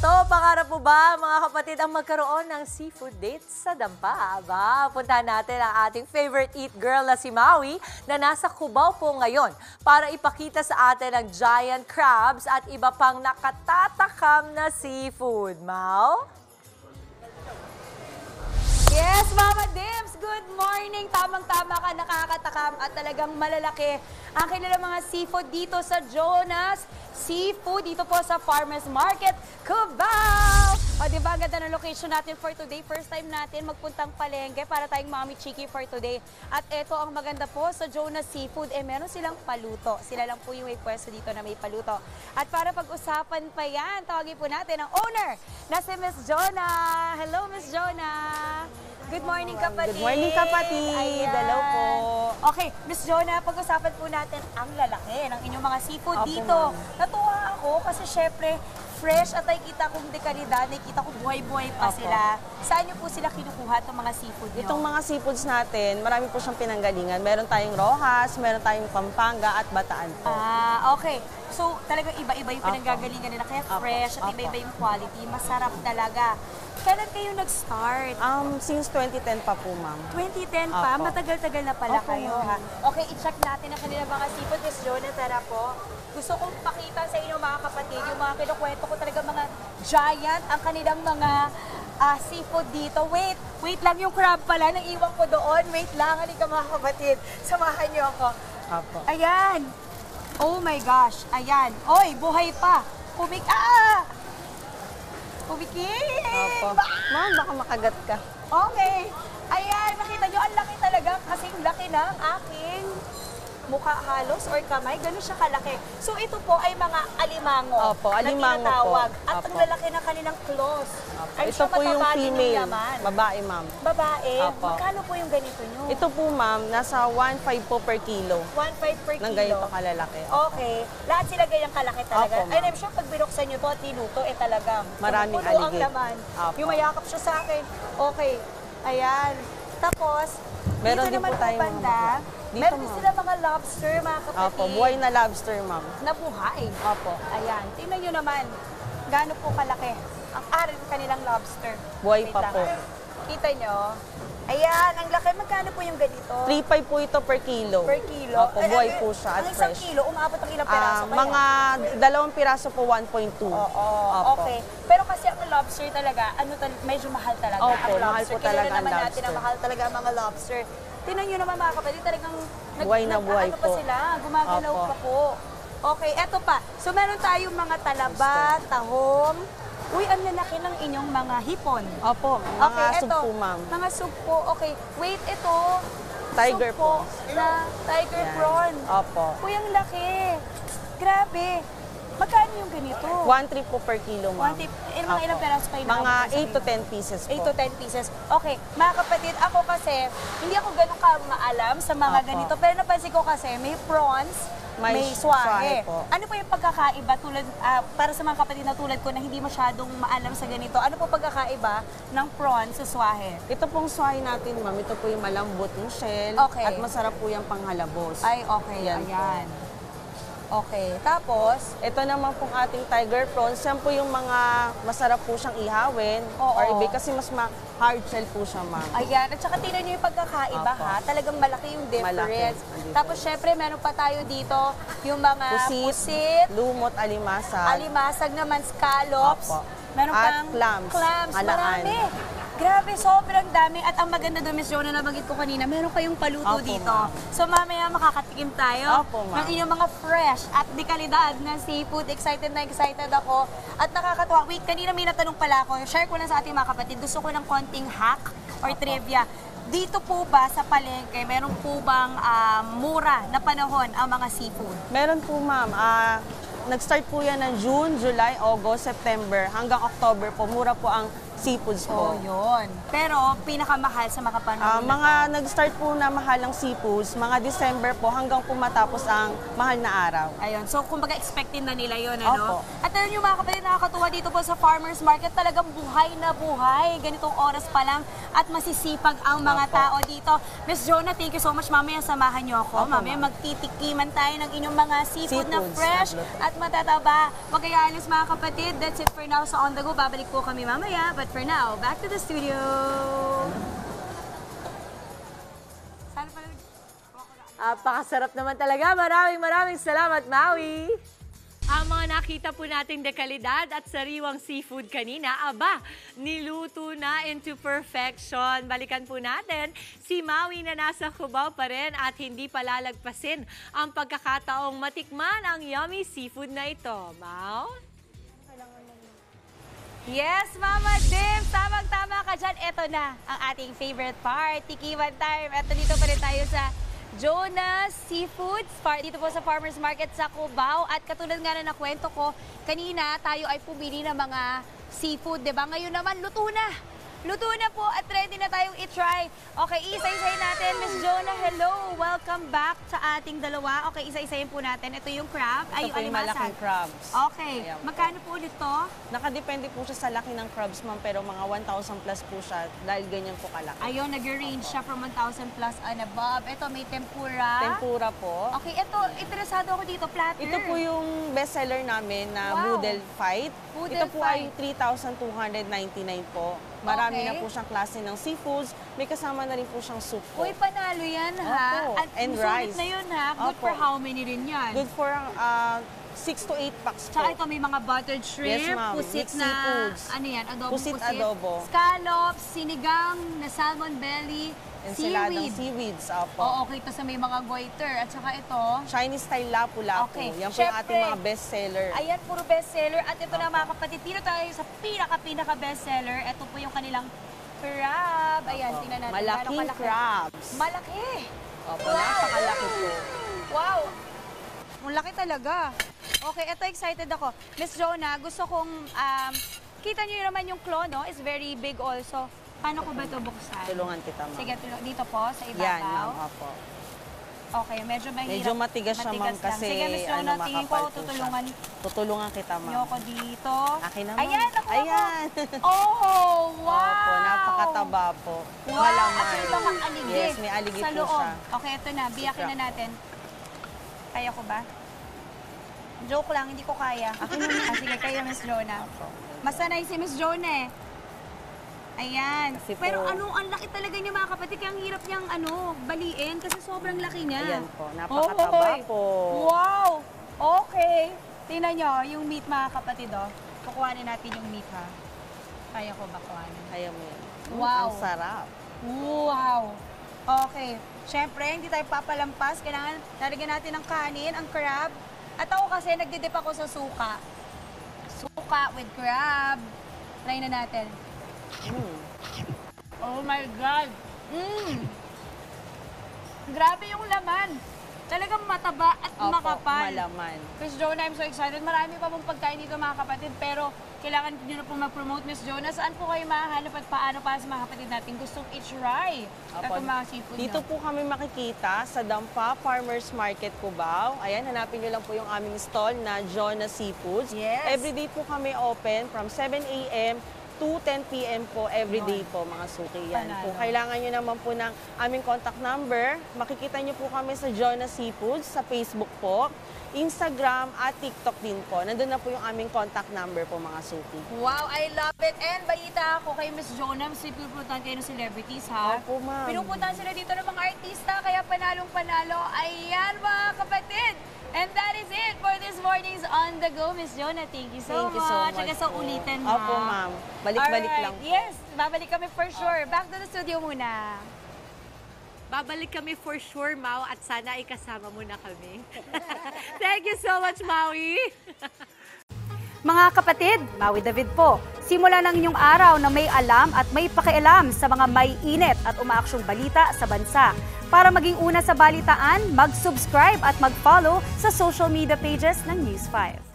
Eto, pangarap po ba mga kapatid ang magkaroon ng seafood date sa Dampa? Aba, puntahan natin ang ating favorite eat girl na si Maui na nasa Cubao po ngayon para ipakita sa atin ang giant crabs at iba pang nakatatakam na seafood. Mau? Yes, Mama Dims! Good morning! Tamang-tama ka, nakakatakam at talagang malalaki ang kanilang mga seafood dito sa Jonas Seafood, dito po sa Farmers Market, Cubao! O diba, ganda ng location natin for today. First time natin magpuntang palengke para tayong Mami Chiki for today. At eto ang maganda po sa Jonas Seafood, meron silang paluto. Sila lang po yung may pwesto dito na may paluto. At para pag-usapan pa yan, tawagin po natin ang owner na si Miss Jonah. Hello, Miss Jonah! Good morning, kapatid. Good morning, kapatid. Ayan. Hello po. Okay, Miss Jonah, pag-usapan po natin ang lalaki ng inyong mga seafood Opo, dito. ma'am. Natuwa ako kasi syempre, fresh at nakikita kong dekalidad, nakikita ko buhay-buhay pa Opo. sila. Saan niyo po sila kinukuha itong mga seafood niyo? Itong mga seafoods natin, marami po siyang pinanggalingan. Meron tayong Rojas, meron tayong Pampanga at Bataan po. Ah, okay. So, talagang iba-iba yung Opo. pinanggagalingan nila. Kaya Opo. fresh at Opo. iba-iba yung quality. Masarap talaga. Kailan kayo nag-start? Since 2010 pa po, ma'am. 2010 pa? Opo. Matagal-tagal na pala Opo, kayo, ma'am. ha? Okay, i-check natin ang kanilang mga seafood. Miss Jonah, tara po. Gusto kong pakita sa inyo, mga kapatid, yung mga kinukwento ko talaga mga giant ang kanilang mga seafood dito. Wait lang, yung crab pala, naiwan ko doon. Wait lang, halika mga kapatid. Samahan niyo ako. Opo. Ayan. Oh my gosh. Ayan. Oy, buhay pa. Kumikit! Opo. Ma'am, baka makagat ka. Okay. Ayan, nakita nyo, ang laki talaga. Kasing laki ng aking mukha halos or kamay. Ganun siya kalaki. So ito po ay mga alimango. Opo, alimango na tinatawag. po. At ang Opo. lalaki ng kanilang claws. I'm Ito sure po yung mataba din female. laman. Babae, ma'am. Babae. Opo. Magkano po yung ganito nyo? Ito po, ma'am, nasa 1.5 po per kilo. 1.5 per Nang kilo. ganito kalalaki. Okay. Lahat sila ganyang kalaki talaga. Opo, ma'am. And I'm sure pag binuksan nyo to at niluto, talagang Maraming puno ang aligid. laman. Opo. Yung mayakap siya sa akin. Okay. Ayan. Tapos, Meron dito din naman po tayong po banda, dito, meron din ma'am. sila mga lobster, mga kapatid. Opo, buhay na lobster, ma'am. Na buhay. Opo. Ayan. Tingnan nyo naman. Gaano po kalaki ang aral ng kanilang lobster. Buhay Wait pa lang. po. Kita nyo? Ayan, ang laki. Magkano po yung ganito? 3.5 po ito per kilo. Per kilo? Opo, buhay po siya at Ang isang fresh. kilo, umabot ng ilang peraso kaya? Mga 2 piraso po, 1.2. Oo, Opo. okay. Pero kasi ang lobster talaga, medyo mahal talaga. Opo, ang lobster. mahal po talaga Kilala ang naman natin lobster. na mahal talaga ang mga lobster. Tingnan nyo naman mga kapatid, talagang Buhay na buhay ano pa po. sila, gumagalaw Opo. pa po. Okay, eto pa. So meron tayong mga talaba, tahong. Uy, ang lalaki ng inyong mga hipon. Opo, mga sub po, ma'am. Mga sub po. Okay, wait, ito. Tiger sub po. Na tiger Yan. prawn. Opo. Uy, ang laki. Grabe. Magkano yung ganito? 1.3 po per kilo, ma'am. Mga Opo. ilang peraso kayo Mga nakakita sa 8 to inyo? 10 pieces po. 8 to 10 pieces. Okay, mga kapatid, ako kasi, hindi ako ganun ka maalam sa mga Opo. ganito. Pero napansin ko kasi, may prawns, may swahe swahe. po. Ano po yung pagkakaiba tulad, para sa mga kapatid na tulad ko na hindi masyadong maalam sa ganito, ano po pagkakaiba ng prawns sa swahe? Ito pong swai natin, ma'am. Ito po yung malambot yung shell. Okay. At masarap po yung panghalabos. Ay, okay, Yan po. ayan. Okay, tapos, Ito naman pong ating tiger prawns. Yan po yung mga masarap po siyang ihawin. Oo. Or ibig kasi mas hard shell po siya, ma'am. ayan. At saka tingnan nyo yung pagkakaiba Opo. ha. Talagang malaki yung difference. Malaki. Tapos syempre meron pa tayo dito yung mga Pusit, pusit, lumot, alimasag. alimasag naman, scallops. Opo. Meron At pang clams, alaan. marami. Grabe, sobrang dami. At ang maganda doon, Miss Jonah, nabanggit ko kanina, meron kayong paluto Opo, dito. ma'am. So mamaya makakatikim tayo Opo, ma'am. ng inyong mga fresh at di kalidad na seafood. Excited na excited ako. At nakakatuwa. Wait, kanina may natanong pala ako. Share ko lang sa ating mga kapatid. Gusto ko ng konting hack or trivia. Dito po ba sa palengke, meron po bang mura na panahon ang mga seafood? Meron po, ma'am. Nag-start po yan ng June, July, August, September hanggang October po. Mura po ang seafoods Oh, po. yun. Pero pinakamahal sa mga panahon na Mga to. nag-start po na mahal ang seafoods, mga December po hanggang po matapos ang mahal na araw. Ayun. So, kumbaga expected na nila yun, ano? Opo. At alam nyo mga kapatid, nakakatuwa dito po sa farmer's market, talagang buhay na buhay. Ganitong oras pa lang at masisipag ang mga Opo. tao dito. Miss Jonah, thank you so much. Mamaya samahan nyo ako. Opo, Mamaya ma'am. magtitikiman tayo ng inyong mga seafood na Seafoods, fresh absolutely. at matataba. Huwag kayo alis mga kapatid. That's it for now sa On The Go. Babalik po kami mamaya. But for now, back to the studio. Sana pala Napakasarap naman talaga. Maraming salamat, Maui. Ang mga nakita po nating dekalidad at sariwang seafood kanina, niluto na into perfection. Balikan po natin si Maui na nasa Cubao pa rin at hindi palalagpasin ang pagkakataong matikman ang yummy seafood na ito. Mau? Yes, Mama Dim! Tamang-tama ka dyan. Ito na ang ating favorite part, Tikiman Time. Ito dito pa rin tayo sa Jonah's Seafoods, dito po sa Farmer's Market sa Cubao. At katulad nga na nakwento ko, kanina tayo ay pumili ng mga seafood, diba? Ngayon naman, luto na! Luto na po at ready na tayong i-try. Okay, isa-isayin natin. Miss Jonah, hello! Welcome back sa ating dalawa. Okay, isa-isayin po natin. Ito yung crab. Ito po yung malaking crabs. Okay, Ayan po. magkano po ulit to? Nakadepende po siya sa laki ng crabs, ma'am, pero mga 1,000 plus po siya dahil ganyan po kalaki. Ayun, nag-range siya from 1,000 plus and above. Ito, may tempura. Tempura po. Okay, ito, interesado ako dito, platter. Ito po yung bestseller namin na Wow. Boodle Fight. Boodle Ito po Fight. ay 3,299 po. Marami Okay. na po siyang klase ng seafoods. May kasama na rin po siyang soup po. Uy, panalo yan, ha? Opo, At and sulit rice. na yun, ha? Good Opo. for how many rin yan? Good for 6 to 8 packs po. Tsaka ito, may mga buttered shrimp, Yes, ma'am. pusit Mixed na, seafoods. ano yan, adobong Pusit pusit. adobo. Scallops, sinigang na salmon belly, Ensaladang seaweed. seaweeds. Opo. Oo, okay, ito sa may mga goiter. At saka ito, Chinese style lapu-lapu. Okay. Yan po yung Syempre, ating mga bestseller. ayan, puro bestseller. At ito na mga kapatid, dito tayo sa pinaka bestseller. Ito po yung kanilang crab. Ayan, Opo. tingnan natin. Malaking Gano'ng kalaki? crabs. Malaki! Opo, napakalaki po. Wow! Ang laki talaga. Okay, ito excited ako. Miss Jonah, gusto kong, kita niyo naman yung claw, no? It's very big also. Paano ko ba ito buksan? Tulungan kita, ma'am. Sige, dito po, sa ibabaw. Yan, ma'am. Opo. Okay, medyo mahirap. Medyo matigas siya, ma'am, lang. kasi Sige, Miss Jonah, tingin ko makapal po tutulungan siya. Tutulungan kita, niyo ma'am. ako dito. Akin naman. Ayan, nakuha ko. Ayan. Oh, wow! Opo, napakataba po. Wow! Malaman. At may mga aligi. Yes, may aligi sa po loob. siya. Okay, ito na. Biyakin na natin. Kaya ko ba? Joke lang, hindi ko kaya. Sige, kayo, Miss Jonah. Masanay si Miss Jonah eh. Ayan. Kasi po- Pero ang laki talaga niya mga kapatid. Kaya ang hirap niyang baliin kasi sobrang laki niya. Ayan po, napakataba Oy. po. Wow! Okay. Tingnan niyo, yung meat mga kapatid, oh. Kukuhanin natin yung meat, ha? Kaya ko ba kuhanin? Kaya mo yan. Wow. Ang sarap. Wow! Okay. Siyempre, hindi tayo papalampas. Kailangan lalagyan natin ng kanin, ang crab. At ako kasi, nagdidip ako sa suka. Suka with crab. Try na natin. Oh my God! Grabe yung laman. Talagang mataba at Opo, makapal. malaman. Miss Jonah, I'm so excited. Marami pa pong pagkain dito mga kapatid, pero kailangan nyo na po mag-promote, Miss Jonah. Saan po kayo mahanap at paano para sa mga kapatid natin gustong i-try Opo. itong mga seafood Dito nyo? po kami makikita sa Dampa Farmers Market, Cubao. Ayan, hanapin nyo lang po yung aming stall na Jonah's Seafoods. Yes. Everyday po kami open from 7 a.m. to 10 p.m. po everyday po mga suki. Yan. Panalo. Kung kailangan nyo naman po ng aming contact number, makikita nyo po kami sa Jonah's Seafoods sa Facebook po, Instagram at TikTok din po. Nandun na po yung aming contact number po mga suki. Wow, I love it. And balita ako kay Miss Jonah, mas pinupuntahan kayo ng celebrities, ha? Opo, ma'am. Pinupuntahan sila dito ng mga artista, kaya panalong-panalo. Ayan, mga kapatid! And that is it for this morning's On The Go. Miss Jonah, thank you so Thank you so much Hanggang sa po. ulitin, ha? Opo, ma'am. Balik-balik Alright, lang po. Yes, babalik kami for sure. Back to the studio muna. Babalik kami for sure, Mau, at sana ikasama mo na kami. Thank you so much, Maui! Mga kapatid, Maui David po. Simula ng inyong araw na may alam at may pakialam sa mga may init at umaaksyong balita sa bansa. Para maging una sa balitaan, mag-subscribe at mag-follow sa social media pages ng News 5.